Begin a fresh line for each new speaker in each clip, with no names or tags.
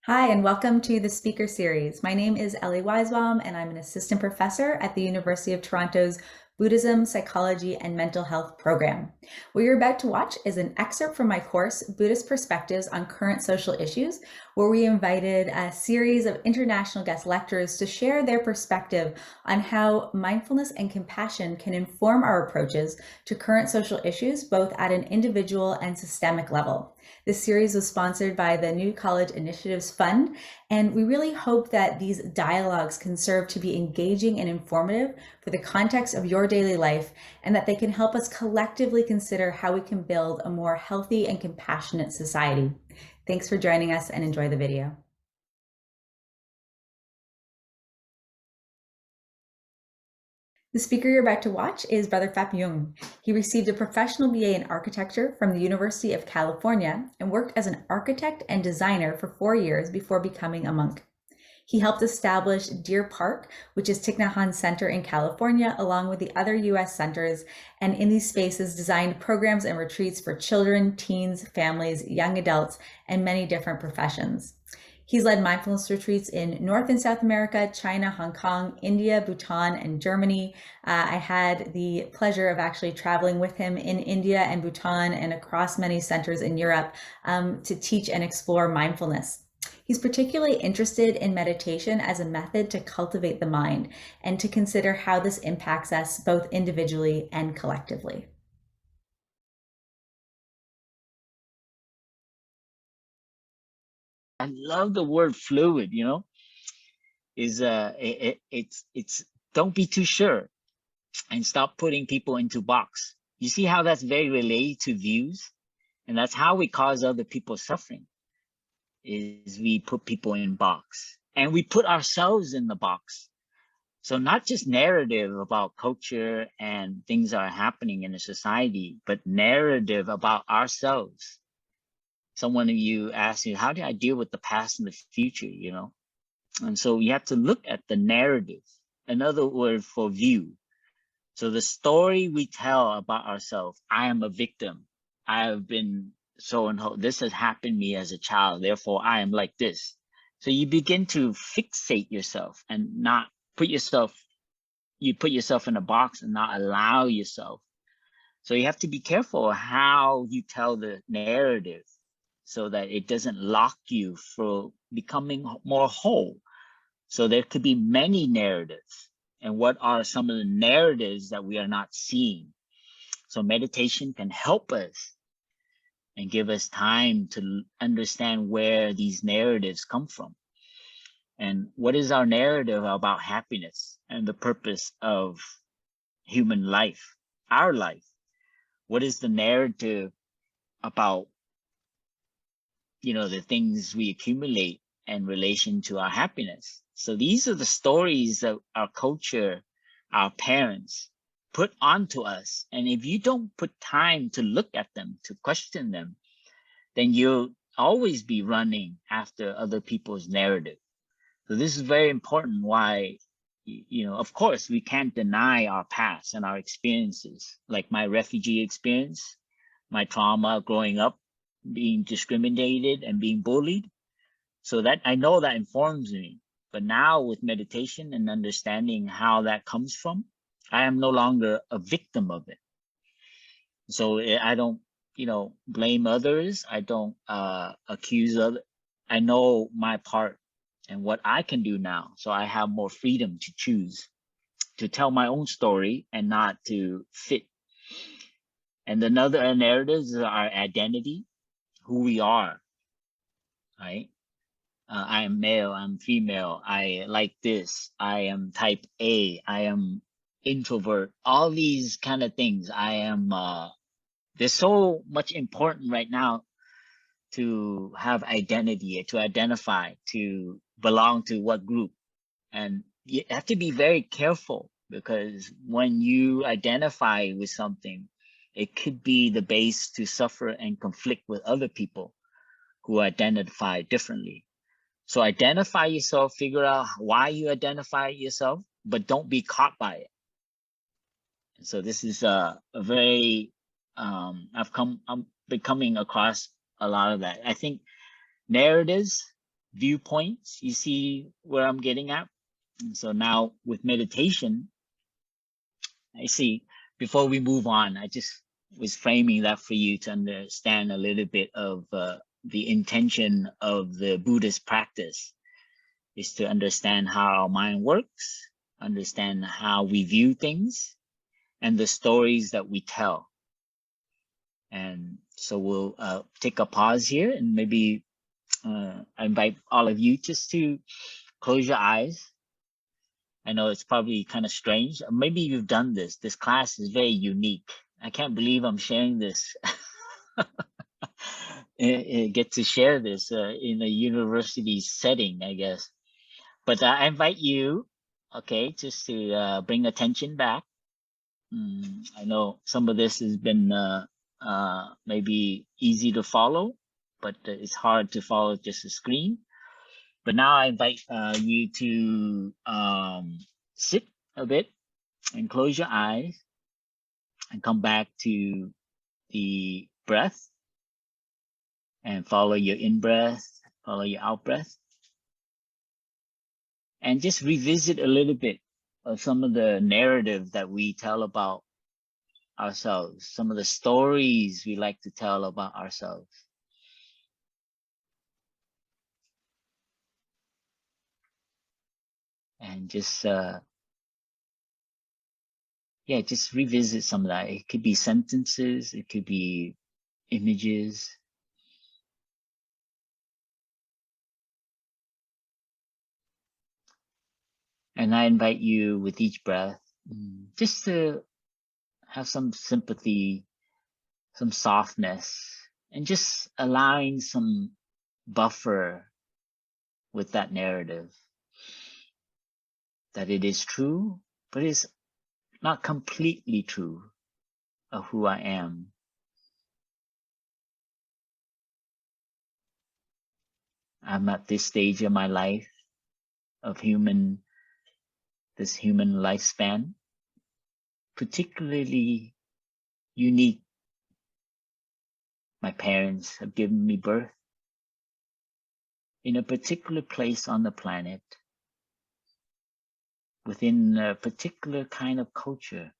Hi, and welcome to the speaker series. My name is Ellie Weisbaum, and I'm an assistant professor at the University of Toronto's Buddhism, Psychology, and Mental Health program. What you're about to watch is an excerpt from my course, Buddhist Perspectives on Current Social Issues, where we invited a series of international guest lecturers to share their perspective on how mindfulness and compassion can inform our approaches to current social issues, both at an individual and systemic level. This series was sponsored by the New College Initiatives Fund, and we really hope that these dialogues can serve to be engaging and informative for the context of your daily life, and that they can help us collectively consider how we can build a more healthy and compassionate society. Thanks for joining us, and enjoy the video. The speaker you're about to watch is Brother Phap. He received a professional BA in architecture from the University of California and worked as an architect and designer for 4 years before becoming a monk. He helped establish Deer Park, which is Thich Nhat Hanh Center in California, along with the other US centers, and in these spaces designed programs and retreats for children, teens, families, young adults, and many different professions. He's led mindfulness retreats in North and South America, China, Hong Kong, India, Bhutan, and Germany. I had the pleasure of actually traveling with him in India and Bhutan and across many centers in Europe to teach and explore mindfulness. He's particularly interested in meditation as a method to cultivate the mind and to consider how this impacts us both individually and collectively.
I love the word fluid, it's don't be too sure and stop putting people into box. You see how that's very related to views? And that's how we cause other people suffering, is we put people in box and we put ourselves in the box. So not just narrative about culture and things that are happening in a society, but narrative about ourselves. Someone of you asked you, how do I deal with the past and the future, And so you have to look at the narrative, another word for view. So the story we tell about ourselves, I am a victim. I have been so and so, this has happened to me as a child, therefore I am like this. So you begin to fixate yourself and not put yourself, you put yourself in a box and not allow yourself. So you have to be careful how you tell the narrative so that it doesn't lock you for becoming more whole. So there could be many narratives. And what are some of the narratives that we are not seeing? So meditation can help us and give us time to understand where these narratives come from. And what is our narrative about happiness and the purpose of human life, our life? What is the narrative about the things we accumulate in relation to our happiness? So these are the stories that our culture, our parents put onto us. And if you don't put time to look at them, to question them, then you'll always be running after other people's narrative. So this is very important why, of course, we can't deny our past and our experiences, like my refugee experience, my trauma growing up, being discriminated and being bullied. So that I know that informs me. But now with meditation and understanding how that comes from, I am no longer a victim of it. So I don't, blame others. I don't accuse others. I know my part and what I can do now. So I have more freedom to choose to tell my own story and not to fit. And another narratives are our identity, who we are, right? I am male, I'm female, I like this, I am type A, I am introvert, all these kind of things. I am, there's so much important right now to have identity, to identify, to belong to what group. And you have to be very careful because when you identify with something, it could be the base to suffer and conflict with other people who identify differently. So identify yourself, figure out why you identify yourself, but don't be caught by it. And so this is a very, I'm becoming across a lot of that. I think narratives viewpoints. You see where I'm getting at? And so now with meditation, I see, before we move on, I just was framing that for you to understand a little bit of the intention of the Buddhist practice is to understand how our mind works, understand how we view things, and the stories that we tell. And so we'll take a pause here, and maybe I invite all of you just to close your eyes. I know it's probably kind of strange. Maybe you've done this. This class is very unique. I can't believe I'm sharing this. Get to share this in a university setting, I guess. But I invite you, okay, just to bring attention back. I know some of this has been maybe easy to follow, but it's hard to follow just a screen. But now I invite you to sit a bit and close your eyes and come back to the breath and follow your in-breath, follow your out-breath. And just revisit a little bit of some of the narrative that we tell about ourselves, some of the stories we like to tell about ourselves. And just, just revisit some of that. It could be sentences, it could be images. And I invite you with each breath, just to have some sympathy, some softness, and just allowing some buffer with that narrative. That it is true, but it's not completely true of who I am. I'm at this stage of my life of this human lifespan, particularly unique. My parents have given me birth in a particular place on the planet, within a particular kind of culture,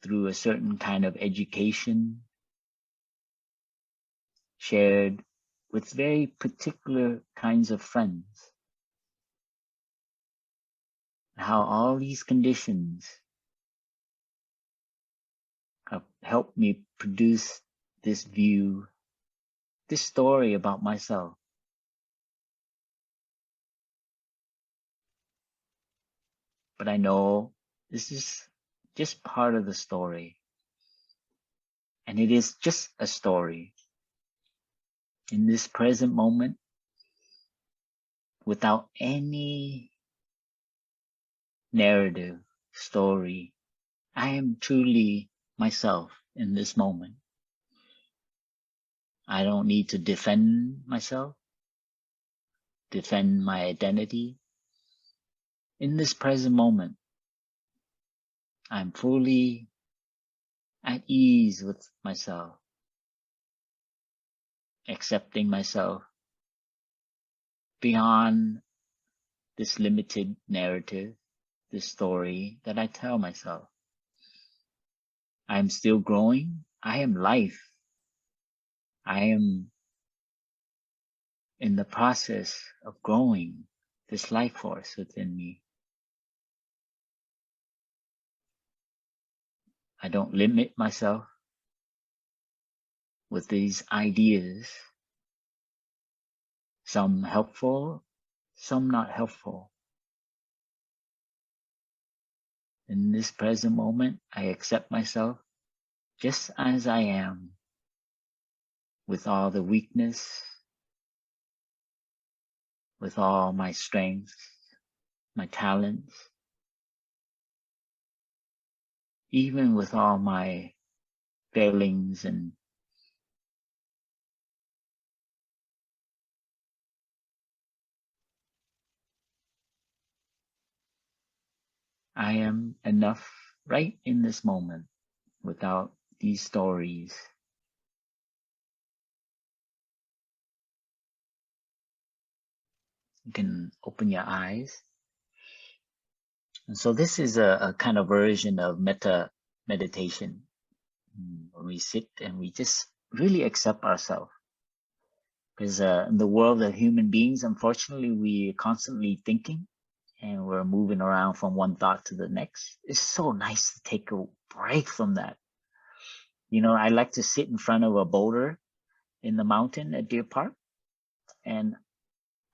through a certain kind of education, shared with very particular kinds of friends. How all these conditions have helped me produce this view, this story about myself. But I know this is just part of the story. And it is just a story. In this present moment, without any narrative, story, I am truly myself in this moment. I don't need to defend myself, defend my identity. In this present moment, I'm fully at ease with myself, accepting myself beyond this limited narrative, this story that I tell myself. I am still growing. I am life. I am in the process of growing this life force within me. I don't limit myself with these ideas, some helpful, some not helpful. In this present moment, I accept myself just as I am, with all the weakness, with all my strengths, my talents, even with all my failings and I am enough right in this moment without these stories. You can open your eyes. And so this is a kind of version of metta meditation. When we sit and we just really accept ourselves. Because in the world of human beings, unfortunately, we're constantly thinking and we're moving around from one thought to the next. It's so nice to take a break from that. You know, I like to sit in front of a boulder in the mountain at Deer Park, and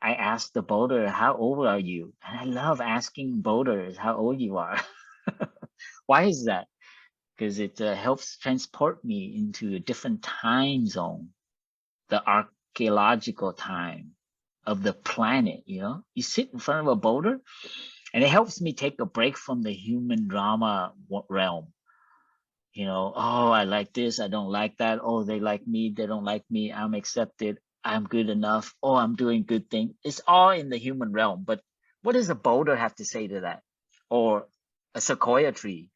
I ask the boulder, "How old are you?" And I love asking boulders how old you are. Why is that? Because it helps transport me into a different time zone, the archaeological time of the planet. You know, you sit in front of a boulder, and it helps me take a break from the human drama realm. You know, oh, I like this, I don't like that. Oh, they like me, they don't like me. I'm accepted, I'm good enough. Oh, I'm doing good things. It's all in the human realm. But what does a boulder have to say to that? Or a sequoia tree?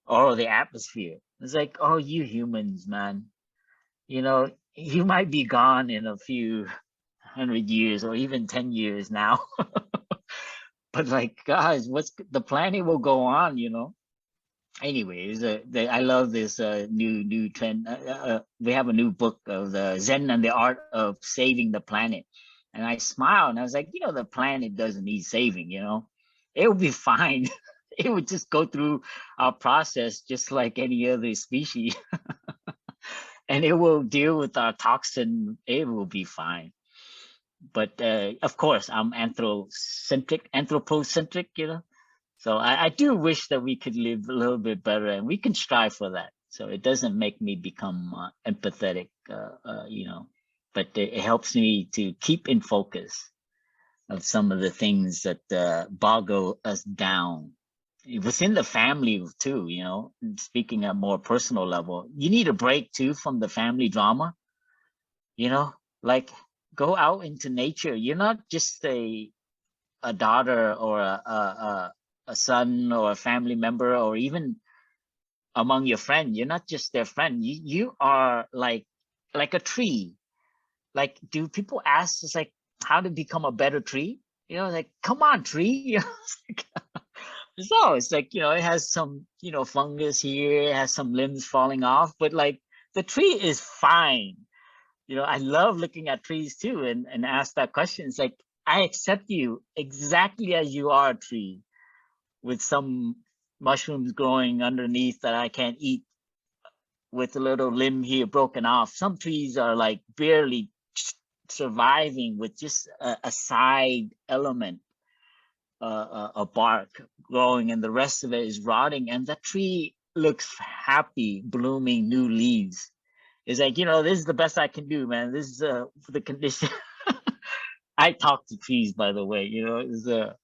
Or the atmosphere? It's like, oh, you humans, man. You know, you might be gone in a few 100 years or even 10 years now. But like, guys, what's the planet will go on, you know? Anyways, I love this new trend. We have a new book of the Zen and the Art of Saving the Planet, and I smiled and I was like, you know, the planet doesn't need saving. You know, it will be fine. It would just go through our process just like any other species, and it will deal with our toxin. It will be fine. But of course, I'm anthropocentric. You know, so I do wish that we could live a little bit better, and we can strive for that. So it doesn't make me become empathetic, you know, but it helps me to keep in focus of some of the things that boggle us down within the family too. You know, speaking at more personal level, you need a break too from the family drama. You know, like go out into nature. You're not just a daughter or a son or a family member or even among your friend. You're not just their friend. You are like a tree. Like, do people ask us like how to become a better tree? You know, like, come on, tree. You know, it's like, you know, it has some, you know, fungus here, it has some limbs falling off, but like the tree is fine. You know, I love looking at trees too and ask that question. It's like, I accept you exactly as you are, tree, with some mushrooms growing underneath that I can't eat, with a little limb here broken off. Some trees are like barely surviving with just a side element, a bark growing, and the rest of it is rotting. And the tree looks happy, blooming new leaves. It's like, you know, this is the best I can do, man. This is the condition. I talk to trees, by the way. You know,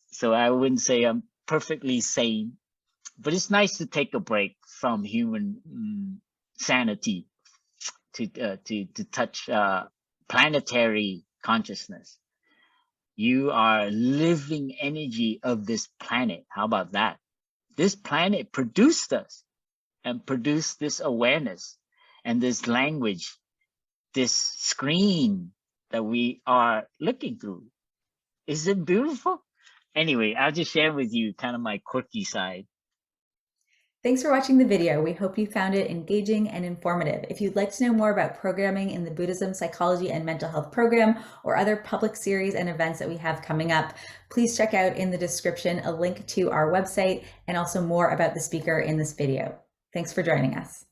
so I wouldn't say I'm perfectly sane, but it's nice to take a break from human sanity to touch planetary consciousness. You are living energy of this planet. How about that? This planet produced us and produced this awareness and this language, this screen that we are looking through. Is it beautiful? Anyway, I'll just share with you kind of my quirky side.
Thanks for watching the video. We hope you found it engaging and informative. If you'd like to know more about programming in the Buddhism, Psychology, and Mental Health program or other public series and events that we have coming up, please check out in the description a link to our website and also more about the speaker in this video. Thanks for joining us.